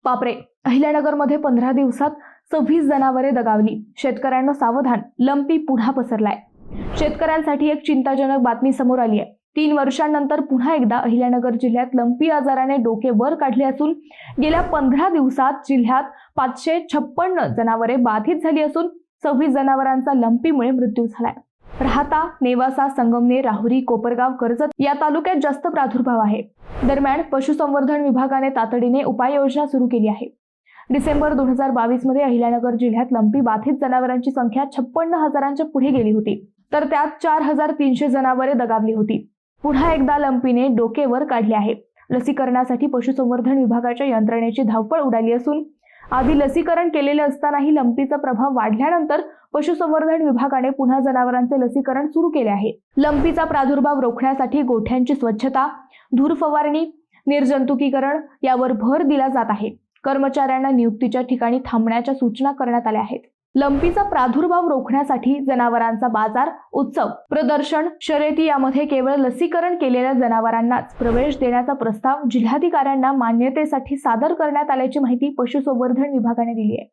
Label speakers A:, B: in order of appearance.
A: बापरे, अहिल्यानगरमध्ये 15 दिवसात 26 जनावरे दगावली. शेतकऱ्यांना सावधान, लंपी पुन्हा पसरलाय. शेतकऱ्यांसाठी एक चिंताजनक बातमी समोर आली आहे. 3 वर्षांनंतर पुन्हा एकदा अहिल्यानगर जिल्ह्यात लंपी आजाराने डोके वर काढले असून गेल्या 15 दिवसात जिल्ह्यात 556 जनावरे बाधित झाली असून 26 जनावरांचा लंपीमुळे मृत्यू झालाय. राहाता, नेवासा, संगमनेर, राहुरी, कोपरगाव, कर्जत या तालुक्यात जास्त प्रादुर्भाव आहे. दरम्यान पशुसंवर्धन विभागाने तातडीने उपाययोजना सुरू केली आहे. डिसेंबर 2022 मध्ये अहिल्यानगर जिल्ह्यात लंपी बाधित जनावरांची संख्या 56,000च्या पुढे गेली होती, तर त्यात 4,300 जनावरे दगावली होती. पुन्हा एकदा लंपीने डोके वर काढले आहे. लसीकरणासाठी पशुसंवर्धन विभागाच्या यंत्रणेची धावपळ उडाली असून आधी लसीकरण केलेले असतानाही लंपीचा प्रभाव वाढल्यानंतर पशुसंवर्धन विभागाने पुन्हा जनावरांचे लसीकरण सुरू केले आहे. लंपीचा प्रादुर्भाव रोखण्यासाठी गोठ्यांची स्वच्छता, धूर फवारणी, निर्जंतुकीकरण यावर भर दिला जात आहे. कर्मचाऱ्यांना नियुक्तीच्या ठिकाणी थांबण्याच्या सूचना करण्यात आल्या आहेत. लंपीचा प्रादुर्भाव रोखण्यासाठी जनावरांचा बाजार, उत्सव, प्रदर्शन, शर्यती यामध्ये केवळ लसीकरण केलेल्या जनावरांनाच प्रवेश देण्याचा प्रस्ताव जिल्हाधिकाऱ्यांना मान्यतेसाठी सादर करण्यात आल्याची माहिती पशुसंवर्धन विभागाने दिली आहे.